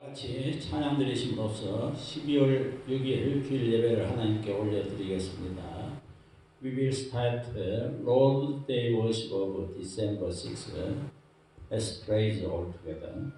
같이 찬양 드리심으로써 12월 6일 주일 예배를 하나님께 올려드리겠습니다. We will start Lord's Day worship of December 6th. Let's praise all together.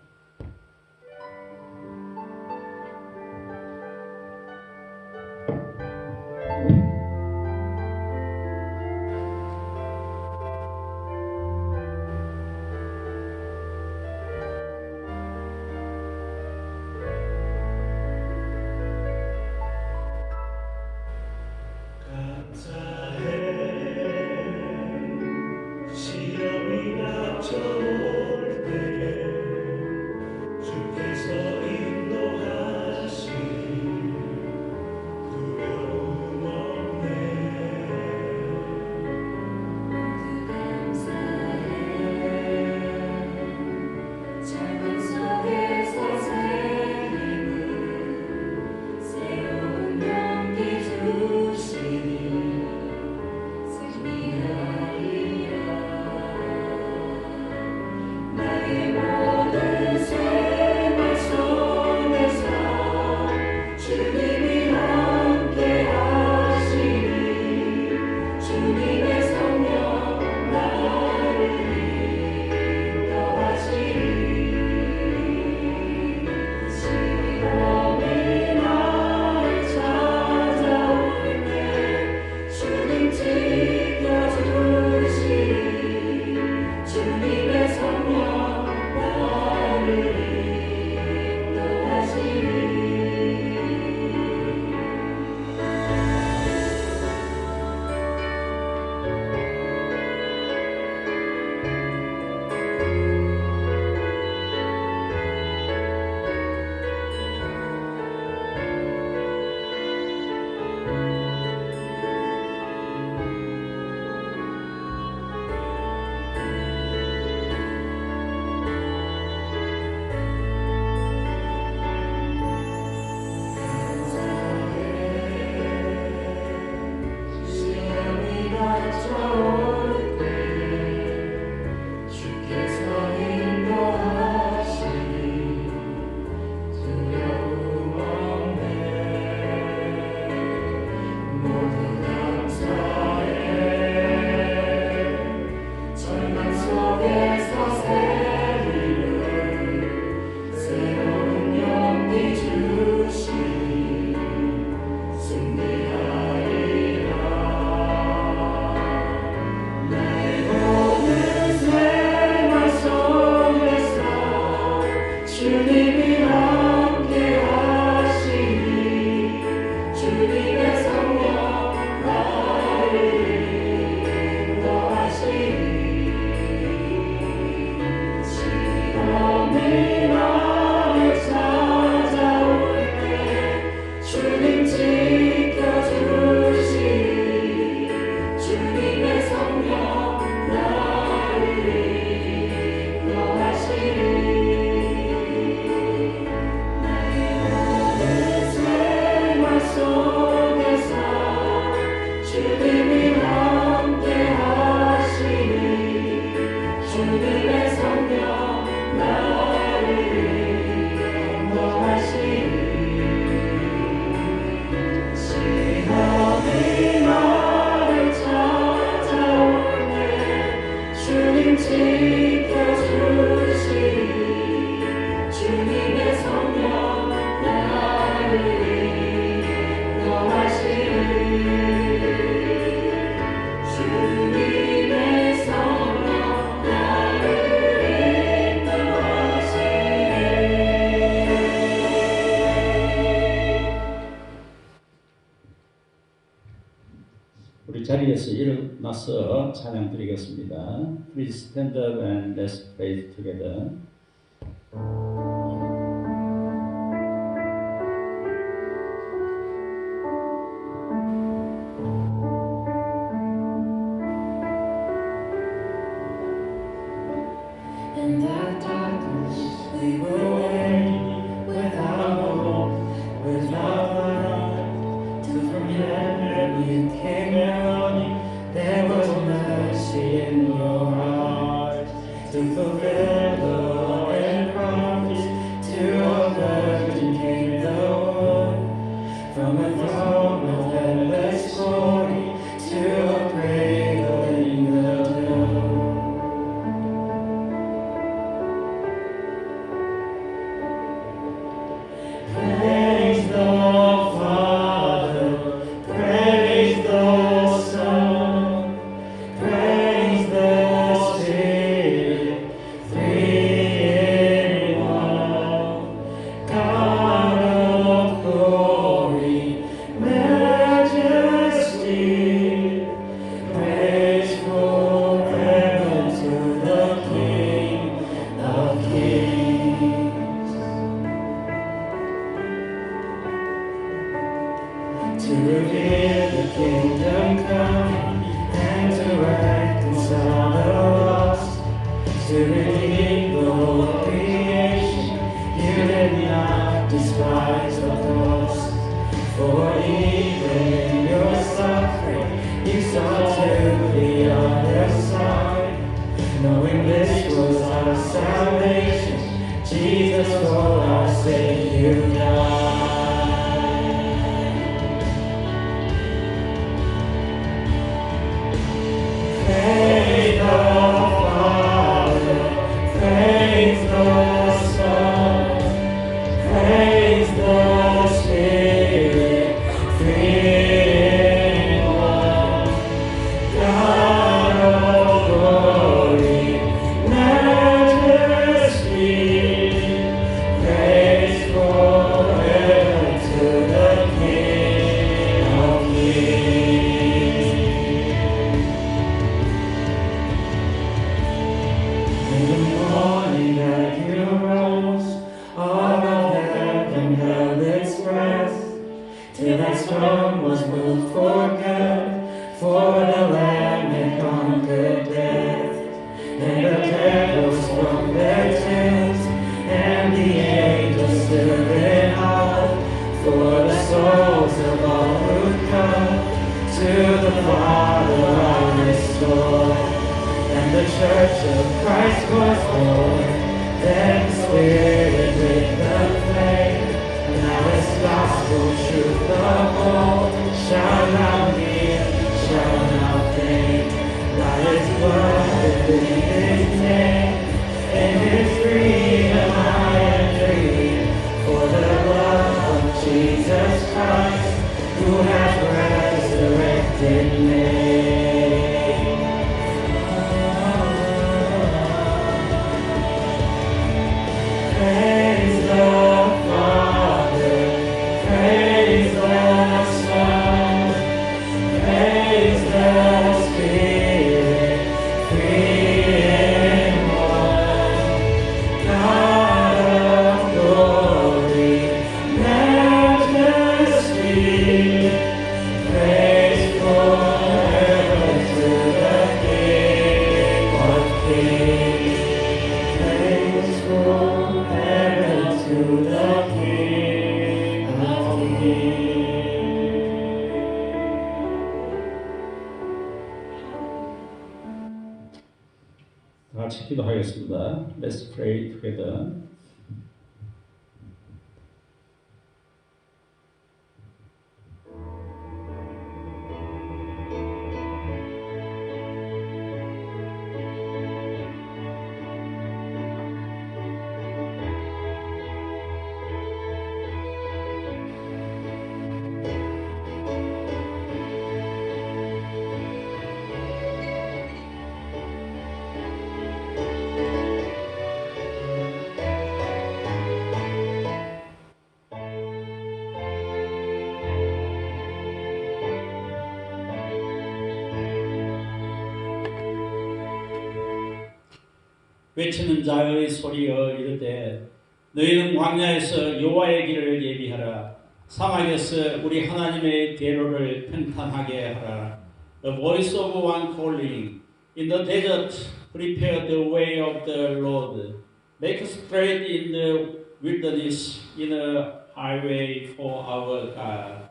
우리 자리에서 일어나서 찬양 드리겠습니다. Please stand up and let's pray together. In the darkness we were waiting without hope, with love to forget you came running. There was mercy in your heart to fulfill the and promise to reveal the kingdom come, and to reconcile the lost, to redeem the whole creation. You did not despise the cost, for even in your suffering, you saw to the other side, knowing this was our salvation. Jesus, for our sake you died. Praise the Father, praise the Son, praise the Spirit, three in one. God of glory, majesty, praise forever to the King of Kings. In the morning that you rose, all of heaven held its breath, till that storm was moved for good, for the Lamb had conquered death. And the devils from their tombs, and the angels stood in awe, for the souls of all who come to the Father are restored. And the church of Christ was born, then the Spirit with the faith. Now this gospel truth of all shall not be, shall not fade. By His blood within His name, in His freedom I am free. For the love of Jesus Christ, who has resurrected me. Praise the Father, praise the Son, praise the Spirit, three in one. God of glory, majesty, praise forever to the King of Kings. Praise forever to the King of Kings. 다 같이 기도하겠습니다. Let's pray together. 외치는 자의 소리여 이르되 너희는 광야에서 여호와의 길을 예비하라. 사막에서 우리 하나님의 대로를 평탄하게 하라. The voice of one calling in the desert, prepare the way of the Lord. Make straight in the wilderness in a highway for our God.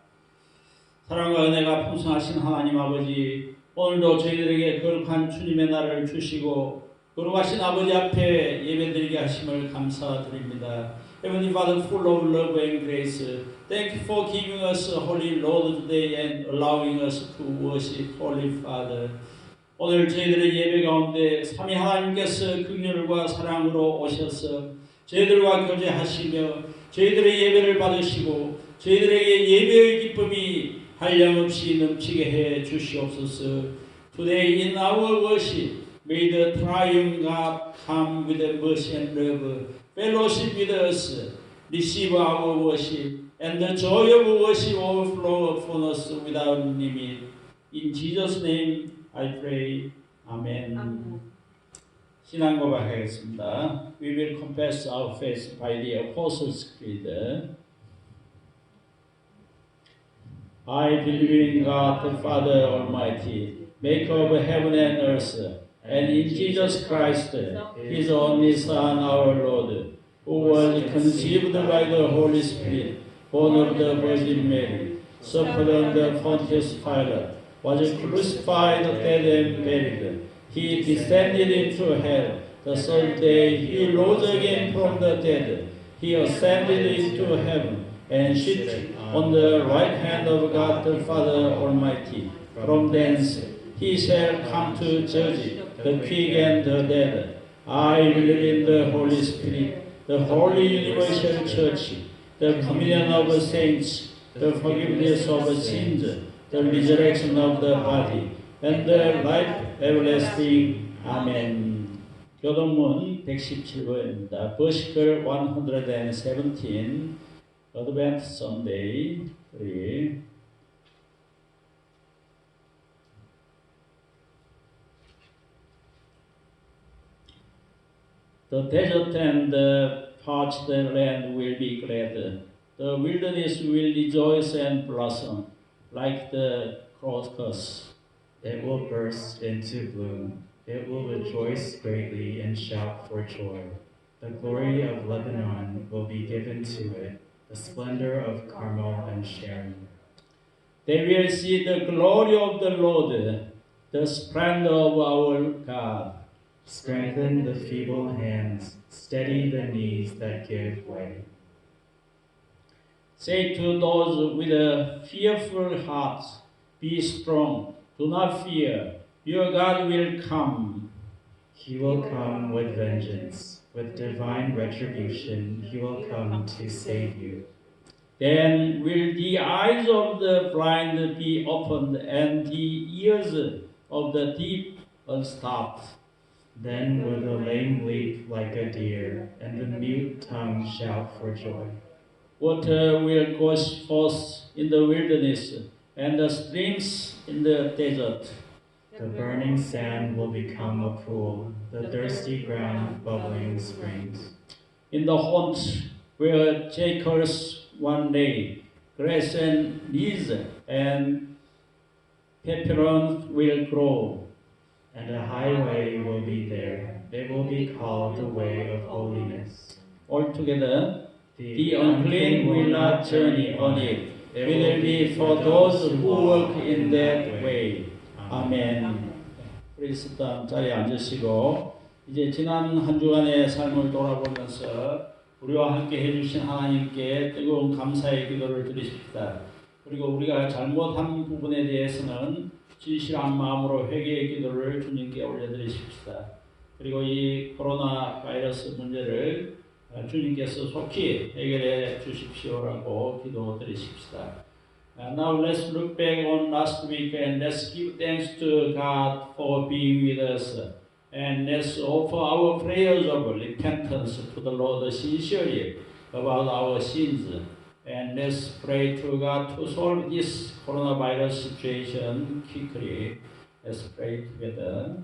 사랑과 은혜가 풍성하신 하나님 아버지, 오늘도 저희들에게 거룩한 주님의 날을 주시고 거룩하신 아버지 앞에 예배드리게 하심을 감사드립니다. Heavenly Father, full of love and grace, thank you for giving us a holy Lord today and allowing us to worship Holy Father. 오늘 저희들의 예배 가운데 삼위 하나님께서 긍휼과 사랑으로 오셔서 저희들과 교제하시며 저희들의 예배를 받으시고 저희들에게 예배의 기쁨이 한량없이 넘치게 해 주시옵소서. Today in our worship, may the triune God come with mercy and love, fellowship with us, receive our worship, and the joy of worship overflow upon us without limit. In Jesus' name I pray. Amen. Amen. 신앙 고백하겠습니다. We will confess our faith by the Apostles' Creed. I believe in God the Father Almighty, maker of heaven and earth, and in Jesus Christ, His only Son, our Lord, who was conceived by the Holy Spirit, born of the Virgin Mary, suffered under Pontius Pilate, was crucified, dead, and buried. He descended into hell. The third day He rose again from the dead. He ascended into heaven and sat on the right hand of God the Father Almighty. From thence He shall come to judge the quick and the dead. I believe in the Holy Spirit, the holy universal church, the communion of saints, the forgiveness of sins, the resurrection of the body, and the life everlasting. Amen. 교동문 117번입니다. Versicle 117, Advent Sunday 3. The desert and the parched land will be glad. The wilderness will rejoice and blossom like the crocus. It will burst into bloom. It will rejoice greatly and shout for joy. The glory of Lebanon will be given to it, the splendor of Carmel and Sharon. They will see the glory of the Lord, the splendor of our God. Strengthen the feeble hands, steady the knees that give way. Say to those with a fearful heart, be strong, do not fear, your God will come. He will come with vengeance, with divine retribution, He will come to save you. Then will the eyes of the blind be opened and the ears of the deaf unstopped. Then will the lame leap like a deer, and the mute tongue shout for joy. Water will gush forth in the wilderness, and the streams in the desert. The burning sand will become a pool, the thirsty ground bubbling springs. In the haunts where jackals one lay, grass and reeds and peppermint will grow. And a highway will be there. It will be called the way of holiness. Altogether, the unclean will not journey on it. It will be for those who walk in that way. 아멘. 프리스탄 자리에 앉으시고 이제 지난 한 주간의 삶을 돌아보면서 우리와 함께 해주신 하나님께 뜨거운 감사의 기도를 드리십시다. 그리고 우리가 잘못한 부분에 대해서는 진실한 마음으로 회개의 기도를 주님께 올려드리십시다. 그리고 이 코로나 바이러스 문제를 주님께서 속히 해결해 주십시오라고 기도드리십시다. Now let's look back on last week and let's give thanks to God for being with us. And let's offer our prayers of repentance to the Lord sincerely about our sins. And let's pray to God to solve this coronavirus situation quickly. Let's pray together.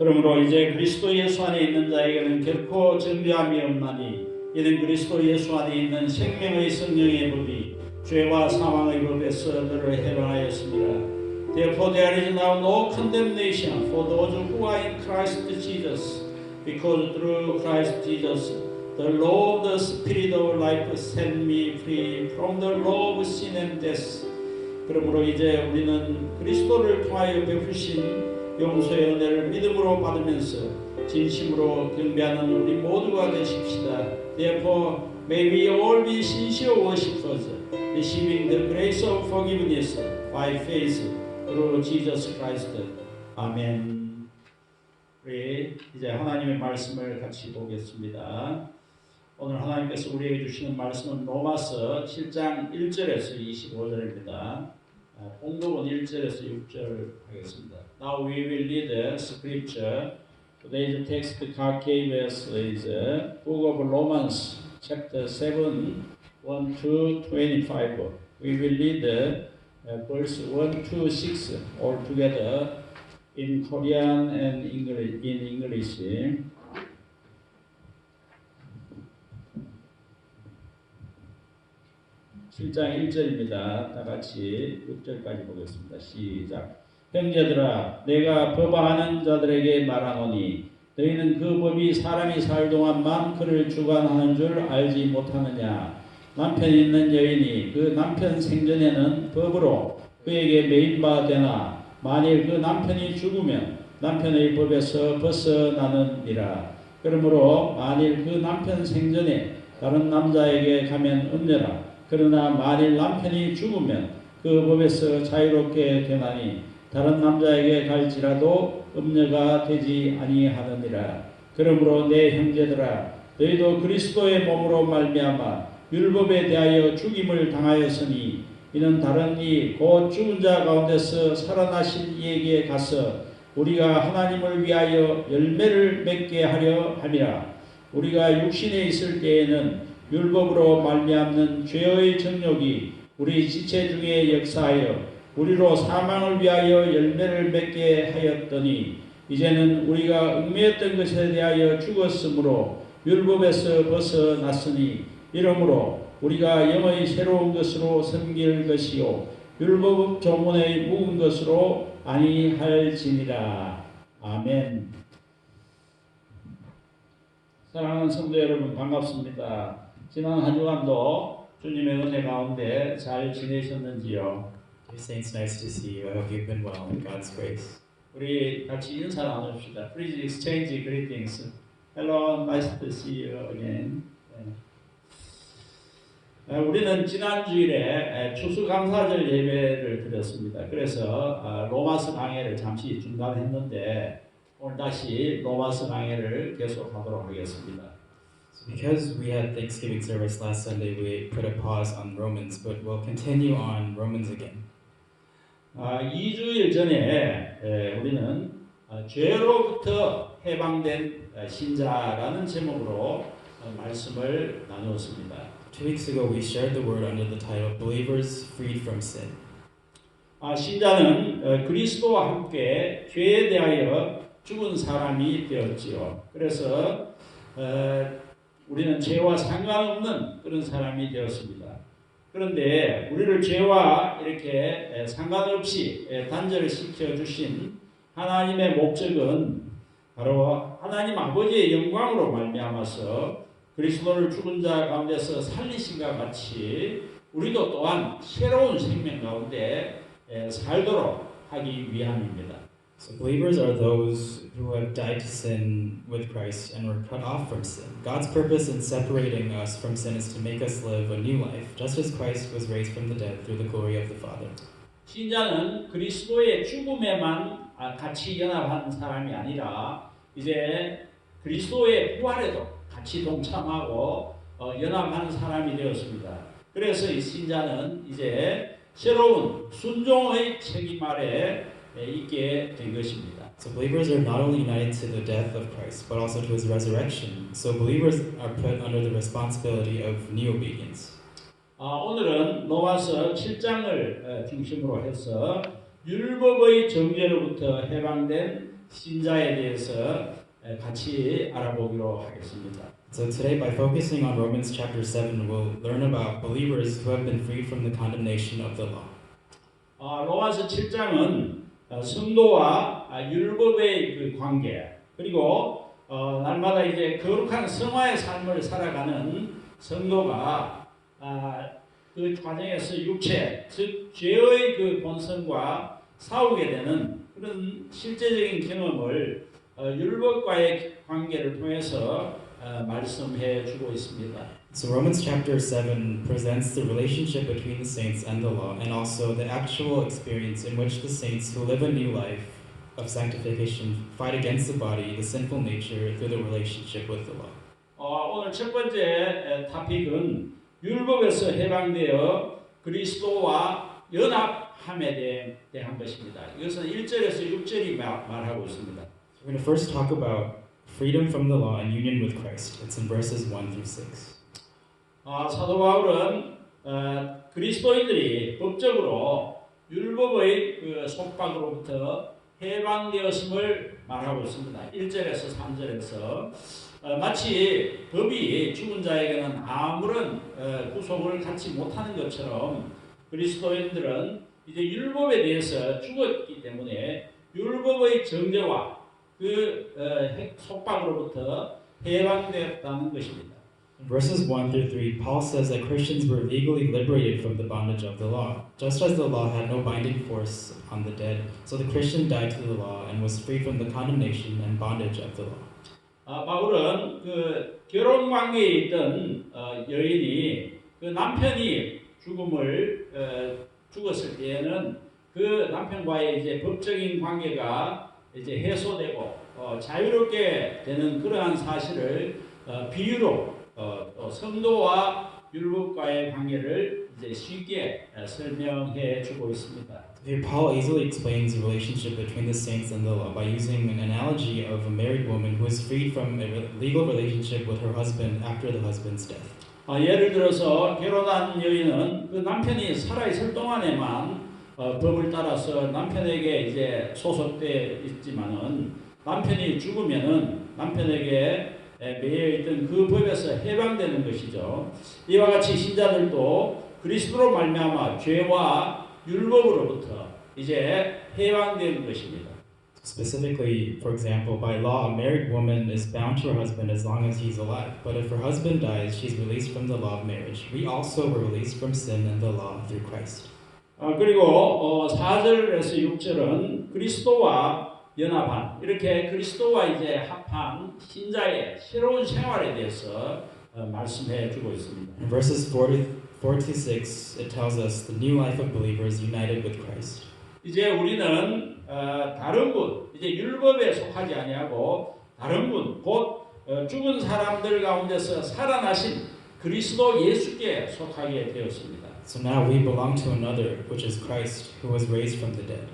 그러므로 이제 그리스도 예수 안에 있는 자에게는 결코 정죄함이 없나니 이는 그리스도 예수 안에 있는 생명의 성령의 법이 죄와 사망의 법에서 너를 해방하였습니다. Therefore there is now no condemnation for those who are in Christ Jesus, because through Christ Jesus the law of the Spirit of life set me free from the law of sin and death. 그러므로 이제 우리는 그리스도를 통하여 베푸신 용서의 은혜를 믿음으로 받으면서 진심으로 경배하는 우리 모두가 되십시다. Therefore may we all be sincere worshippers, receiving the grace of forgiveness by faith through Jesus Christ. 아멘. 우리 이제 하나님의 말씀을 같이 보겠습니다. 오늘 하나님께서 우리에게 주시는 말씀은 로마서 7장 1절에서 25절입니다. 봉독은 1절에서 6절 하겠습니다. Now we will read the scripture. Today's text gave us is Book of Romans, chapter 7, 1 to 25. We will read verse 1 to 6 all together in Korean and English. 7장 1절입니다. 다 같이 6절까지 보겠습니다. 시작. 형제들아, 내가 법하는 자들에게 말하노니 너희는 그 법이 사람이 살 동안만 그를 주관하는 줄 알지 못하느냐. 남편 있는 여인이 그 남편 생전에는 법으로 그에게 매인 바 되나 만일 그 남편이 죽으면 남편의 법에서 벗어나느니라. 그러므로 만일 그 남편 생전에 다른 남자에게 가면 음녀라. 그러나 만일 남편이 죽으면 그 법에서 자유롭게 되나니 다른 남자에게 갈지라도 음녀가 되지 아니하느니라. 그러므로 내 형제들아, 너희도 그리스도의 몸으로 말미암아 율법에 대하여 죽임을 당하였으니 이는 다른 이 곧 죽은 자 가운데서 살아나신 이에게 가서 우리가 하나님을 위하여 열매를 맺게 하려 함이라. 우리가 육신에 있을 때에는 율법으로 말미암는 죄의 정욕이 우리 지체 중에 역사하여 우리로 사망을 위하여 열매를 맺게 하였더니 이제는 우리가 얽매였던 것에 대하여 죽었으므로 율법에서 벗어났으니 이러므로 우리가 영의 새로운 것으로 섬길 것이요 율법 조문의 묵은 것으로 아니할지니라. 아멘. 사랑하는 성도 여러분, 반갑습니다. 지난 한 주간도 주님의 은혜 가운데 잘 지내셨는지요? Dear Saints, nice to see you. I hope you've been well in God's grace. 우리 같이 인사 나눕시다. Please exchange greetings. Hello, nice to see you again. 우리는 지난 주일에 추수감사절 예배를 드렸습니다. 그래서 로마서 강해를 잠시 중단했는데 오늘 다시 로마서 강해를 계속하도록 하겠습니다. So because we had Thanksgiving service last Sunday, we put a pause on Romans, but we'll continue on Romans again. 2주일 전에 우리는 죄로부터 해방된 신자라는 제목으로 말씀을 나누었습니다. 2 weeks ago, we shared the word under the title "Believers Freed from Sin." 신자는 그리스도와 함께 죄에 대하여 죽은 사람이 되었지요. 그래서 우리는 죄와 상관없는 그런 사람이 되었습니다. 그런데 우리를 죄와 이렇게 상관없이 단절시켜 주신 하나님의 목적은 바로 하나님 아버지의 영광으로 말미암아서 그리스도를 죽은 자 가운데서 살리신과 같이 우리도 또한 새로운 생명 가운데 살도록 하기 위함입니다. So believers are those who have died to sin with Christ and were cut off from sin. God's purpose in separating us from sin is to make us live a new life, just as Christ was raised from the dead through the glory of the Father. 신자는 그리스도의 죽음에만 같이 연합한 사람이 아니라 이제 그리스도의 부활에도 같이 동참하고 연합하는 사람이 되었습니다. 그래서 이 신자는 이제 새로운 순종의 책임 아래 있게 된 것입니다. So believers are not only united to the death of Christ, but also to His resurrection. So believers are put under the responsibility of new obedience. 오늘은 로마서 7장을 중심으로 해서 율법의 정죄로부터 해방된 신자에 대해서 같이 알아보기로 하겠습니다. So today, by focusing on Romans chapter 7, we'll learn about believers who have been freed from the condemnation of the law. 로마서 7장은 성도와 율법의 그 관계, 그리고 날마다 이제 거룩한 성화의 삶을 살아가는 성도가 그 과정에서 육체, 즉 죄의 그 본성과 싸우게 되는 그런 실제적인 경험을 율법과의 관계를 통해서 말씀해 주고 있습니다. So Romans chapter 7 presents the relationship between the saints and the law, and also the actual experience in which the saints who live a new life of sanctification fight against the body, the sinful nature, through the relationship with the law. 오늘 첫 번째 토픽은 율법에서 해방되어 그리스도와 연합함에 대한 것입니다. 이것은 1절에서 6절이 말하고 있습니다. We're going to first talk about freedom from the law and union with Christ. It's in verses 1 through 6. 사도 바울은 그리스도인들이 법적으로 율법의 그 속박으로부터 해방되었음을 말하고 있습니다. 1절에서 3절에서 마치 법이 죽은 자에게는 아무런 구속을 갖지 못하는 것처럼 그리스도인들은 이제 율법에 대해서 죽었기 때문에 율법의 정죄와 그 속박으로부터 해방되었다는 것입니다. In verses 1 through 3, Paul says that Christians were legally liberated from the bondage of the law. Just as the law had no binding force on the dead, so the Christian died to the law and was free from the condemnation and bondage of the law. 바울은 그 결혼 관계에 있던 여인이 그 남편이 죽었을 때에는 그 남편과의 이제 법적인 관계가 이제 해소되고 자유롭게 되는 그러한 사실을 비유로 성도와 율법과의 관계를 이제 쉽게 설명해 주고 있습니다. Here, Paul easily explains the relationship between the saints and the law by using an analogy of a married woman who is freed from a legal relationship with her husband after the husband's death. 예를 들어서 결혼한 여인은 그 남편이 살아있을 동안에만 법을 따라서 남편에게 이제 소속돼 있지만은 남편이 죽으면은 남편에게 매여 있던 그 법에서 해방되는 것이죠. 이와 같이 신자들도 그리스도로 말미암아 죄와 율법으로부터 이제 해방되는 것입니다. Specifically, for example, by law, a married woman is bound to her husband as long as he's alive. But if her husband dies, she's released from the law of marriage. We also were released from sin and the law through Christ. 그리고 4절에서 6절은 그리스도와 연합한, 이렇게 그리스도와 이제 합한 신자의 새로운 생활에 대해서 말씀해 주고 있습니다. In verses 4 to 6, it tells us the new life of believers united with Christ. 이제 우리는 다른 분, 이제 율법에 속하지 아니하고 다른 분, 곧 죽은 사람들 가운데서 살아나신 그리스도 예수께 속하게 되었습니다. So now we belong to another, which is Christ, who was raised from the dead.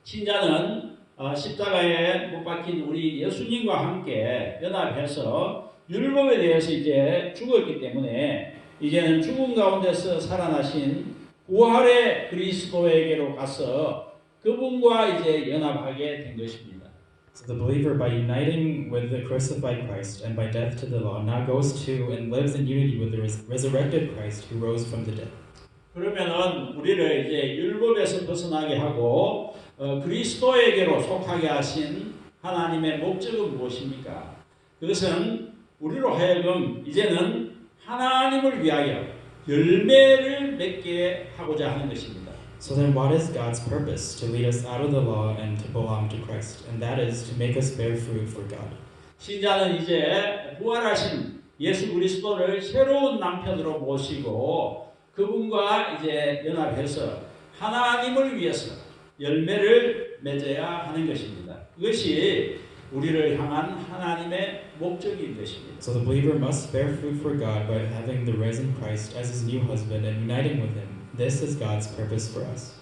신자는 십자가에 못 박힌 우리 예수님과 함께 연합해서 율법에 대해서 이제 죽었기 때문에 이제는 죽음 가운데서 살아나신 부활의 그리스도에게로 가서 그분과 이제 연합하게 된 것입니다. So the believer, by uniting with the crucified Christ and by death to the law, now goes to and lives in unity with the resurrected Christ who rose from the dead. 그러면은 우리를 이제 율법에서 벗어나게 하고 그리스도에게로 속하게 하신 하나님의 목적은 무엇입니까? 그것은 우리로 하여금 이제는 하나님을 위하여 열매를 맺게 하고자 하는 것입니다. So then what is God's purpose? To lead us out of the law and to belong to Christ. And that is to make us bear fruit for God. 신자는 이제 부활하신 예수 그리스도를 새로운 남편으로 모시고 그분과 이제 연합해서 하나님을 위해서 열매를 맺어야 하는 것입니다. 이것이 우리를 향한 하나님의 목적인 것입니다. So the believer must bear fruit for God by having the risen Christ as his new husband and uniting with him. This is God's purpose for us.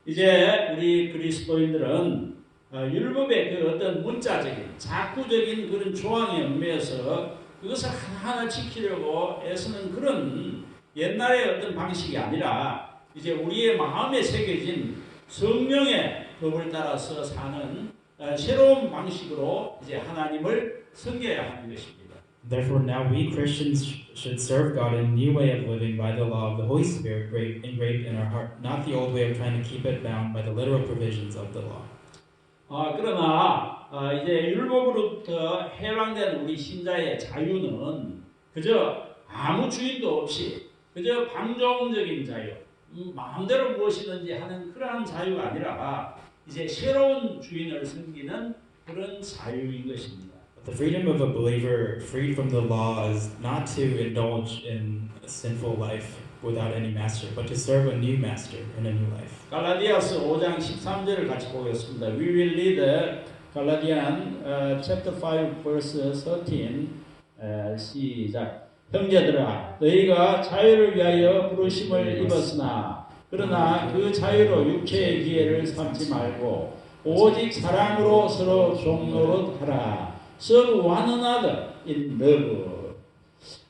이제 우리 그리스도인들은 율법의 그 어떤 문자적인 자꾸적인 그런 조항에 얽매여서 그것을 하나하나 지키려고 애쓰는 그런 옛날의 어떤 방식이 아니라 이제 우리의 마음에 새겨진 성령의 법을 따라서 사는 새로운 방식으로 이제 하나님을 섬겨야 하는 것입니다. Therefore, now we Christians should serve God in a new way of living by the law of the Holy Spirit engraved in our heart, not the old way of trying to keep it bound by the literal provisions of the law. 그러나 이제 율법으로부터 해방된 우리 신자의 자유는 그저 아무 주인도 없이 그저 방종적인 자유, 마음대로 무엇이든지 하는 그러한 자유가 아니라 이제 새로운 주인을 섬기는 그런 자유인 것입니다. The freedom of a believer freed from the law is not to indulge in a sinful life without any master, but to serve a new master in a new life. 갈라디아서 5장 13절을 같이 보겠습니다. We will read Galatians chapter 5 verse 13. 시작. 형제들아, 너희가 자유를 위하여 부르심을 입었으나 그러나 그 자유로 육체의 기회를 삼지 말고 오직 사랑으로 서로 종노릇하라. Serve one another in love.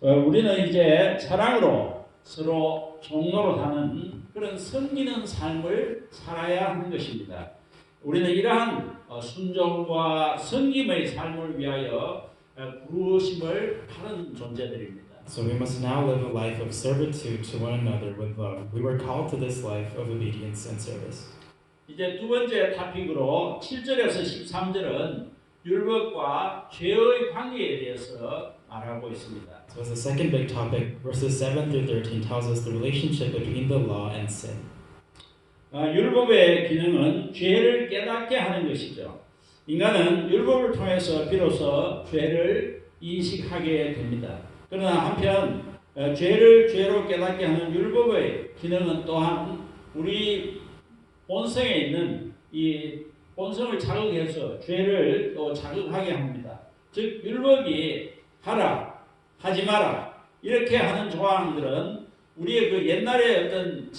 우리는 이제 사랑으로 서로 종노릇하는 그런 섬기는 삶을 살아야 하는 것입니다. 우리는 이러한 순종과 섬김의 삶을 위하여 부르심을 받은 존재들입니다. So we must now live a life of servitude to one another with love. We were called to this life of obedience and service. 이제 두 번째 토픽으로 7절에서 13절은 율법과 죄의 관계에 대해서 말하고 있습니다. So as the second big topic, verses 7 through 13 tells us the relationship between the law and sin. 율법의 기능은 죄를 깨닫게 하는 것이죠. 인간은 율법을 통해서 비로소 죄를 인식하게 됩니다. 그러나 한편 죄를 죄로 깨닫게 하는 율법의 기능은 또한 우리 본성에 있는 이 본성을 자극해서 죄를 또 자극하게 합니다. 즉 율법이 하라, 하지 마라 이렇게 하는 조항들은 우리의 그 옛날의 어떤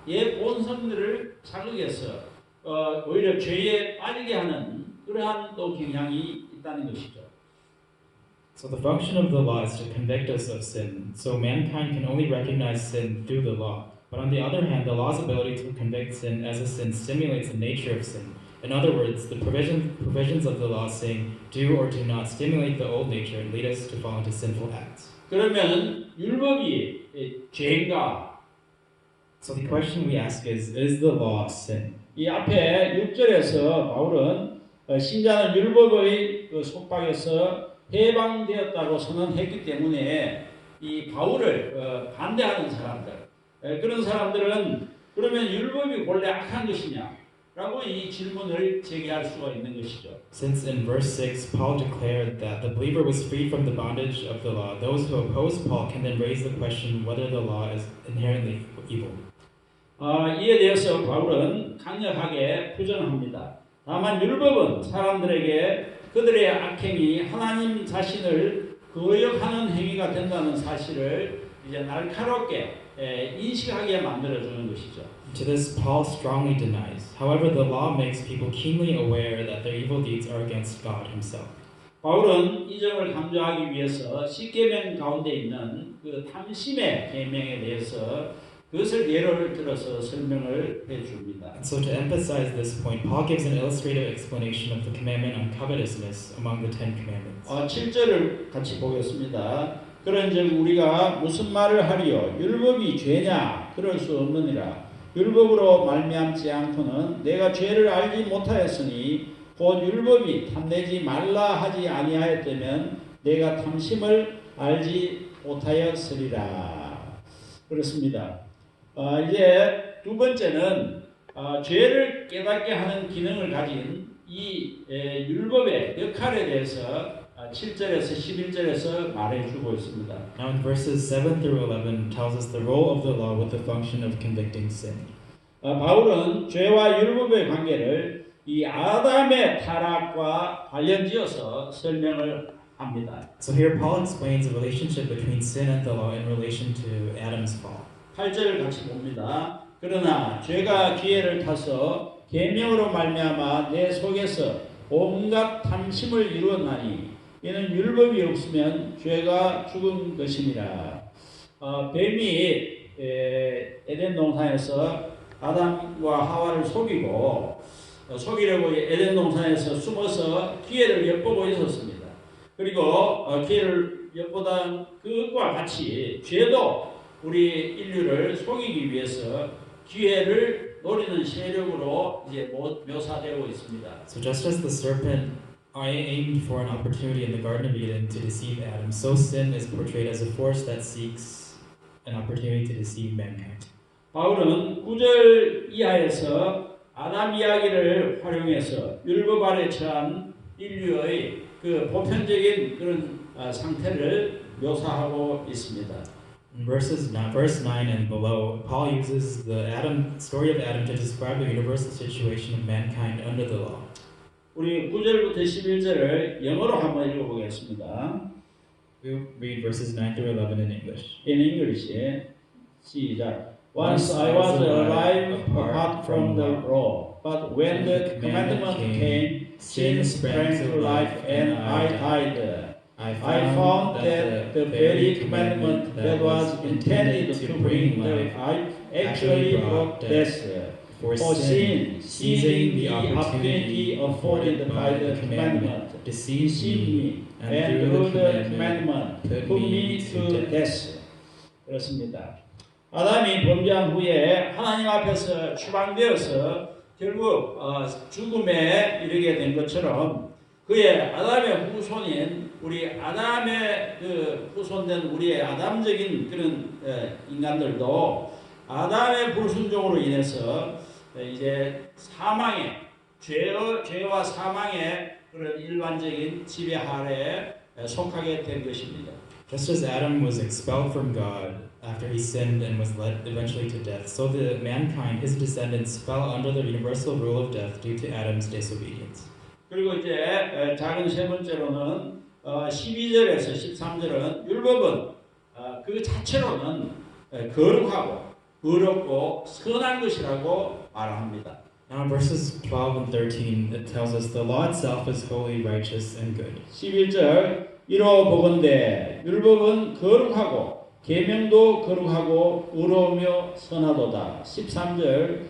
옛 본성들을 자극해서 오히려 죄에 빠지게 하는 그러한 또 경향이 있다는 것이죠. So the function of the law is to convict us of sin. So mankind can only recognize sin through the law. But on the other hand, the law's ability to convict sin as a sin stimulates the nature of sin. In other words, the provisions of the law saying do or do not stimulate the old nature and lead us to fall into sinful acts. 그러면 율법이 죄인가? So the question we ask is the law sin? 이 앞에 6절에서 바울은 신자는 율법의 속박에서 해방되었다고 선언했기 때문에 이 바울을 반대하는 사람들, 그런 사람들은 그러면 율법이 원래 악한 것이냐? 라고 이 질문을 제기할 수가 있는 것이죠. Since in verse 6 Paul declared that the believer was freed from the bondage of the law, those who oppose Paul can then raise the question whether the law is inherently evil. 이에 대해서 바울은 강력하게 부정합니다. 다만 율법은 사람들에게 그들의 악행이 하나님 자신을 거역하는 행위가 된다는 사실을 이제 날카롭게 인식하게 만들어주는 것이죠. To this, Paul strongly denies. However, the law makes people keenly aware that their evil deeds are against God Himself. 바울은 이 점을 강조하기 위해서 십계명 가운데 있는 그 탐심의 계명에 대해서 그것을 예를 들어서 설명을 해줍니다. So to emphasize this point, Paul gives an illustrative explanation of the commandment on covetousness among the Ten Commandments. 7절을 같이 보겠습니다. 그런즉 우리가 무슨 말을 하리요? 율법이 죄냐? 그럴 수 없느니라. 율법으로 말미암지 않고는 내가 죄를 알지 못하였으니 곧 율법이 탐내지 말라 하지 아니하였다면 내가 탐심을 알지 못하였으리라. 그렇습니다. 이제 두 번째는 죄를 깨닫게 하는 기능을 가진 이 율법의 역할에 대해서 7절에서 11절에서 말해주고 있습니다. Now in verses 7 through 11 tells us the role of the law with the function of convicting sin. 바울은 죄와 율법의 관계를 이 아담의 타락과 관련지어서 설명을 합니다. So here Paul explains the relationship between sin and the law in relation to Adam's fall. 8절을 같이 봅니다. 그러나 죄가 기회를 타서 계명으로 말미암아 내 속에서 온갖 탐심을 이루었나니 이는 율법이 없으면 죄가 죽은 것이니라. 뱀이 에덴 동산에서 아담과 하와를 속이려고 에덴 동산에서 숨어서 기회를 엿보고 있었습니다. 그리고 기회를 엿보던 그것과 같이 죄도 우리 인류를 속이기 위해서 기회를 노리는 세력으로 이제 묘사되고 있습니다. So just as the serpent aimed for an opportunity in the Garden of Eden to deceive Adam, so sin is portrayed as a force that seeks an opportunity to deceive mankind. 바울은 9절 이하에서 아담 이야기를 활용해서 율법 아래 처한 인류의 그 보편적인 그런 상태를 묘사하고 있습니다. In verse 9 and below, Paul uses the story of Adam to describe the universal situation of mankind under the law. 우리 9절부터 11절을 영어로 한번 읽어보겠습니다. We'll read verses 9 through 11 in English. In English, 시작. Once I was alive apart from the law, but when the commandment came, sin sprang to life and I died. I found that the very commandment that was intended to bring life actually brought death. For sin, seizing the opportunity afforded by the commandment, deceived me, and through the commandment put me to death. 그렇습니다. 아담이 범죄한 후에 하나님 앞에서 추방되어서 결국 죽음에 이르게 된 것처럼 그의 아담의 후손인 우리 아담의 그 후손된 우리의 아담적인 그런 인간들도 아담의 불순종으로 인해서 이제 사망의 죄와 사망의 그런 일반적인 지배 아래에 속하게 된 것입니다. Just as Adam was expelled from God after he sinned and was led eventually to death, so the mankind, his descendants, fell under the universal rule of death due to Adam's disobedience. 그리고 이제 작은 세 번째로는 12절에서 13절은 율법은 그 자체로는 거룩하고 의롭고 선한 것이라고 말합니다. Now in verses 12 and 13, it tells us the law itself is holy, righteous, and good. 11절 이로 보건대 율법은 거룩하고 계명도 거룩하고 의로우며 선하도다. 13절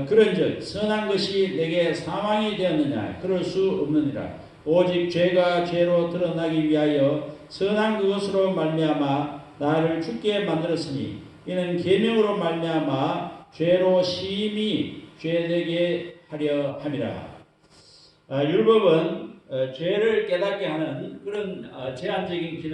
그런즉 선한 것이 내게 사망이 되었느냐 그럴 수 없느니라. 오직 죄가 죄로 드러나기 위하여 선한 그것으로 말미암아 나를 죽게 만들었으니 이는 계명으로 말미암아 죄로 심히 죄되게 하려 함이라. 율법은 죄를 깨닫게 하는 그런 제한적인 기능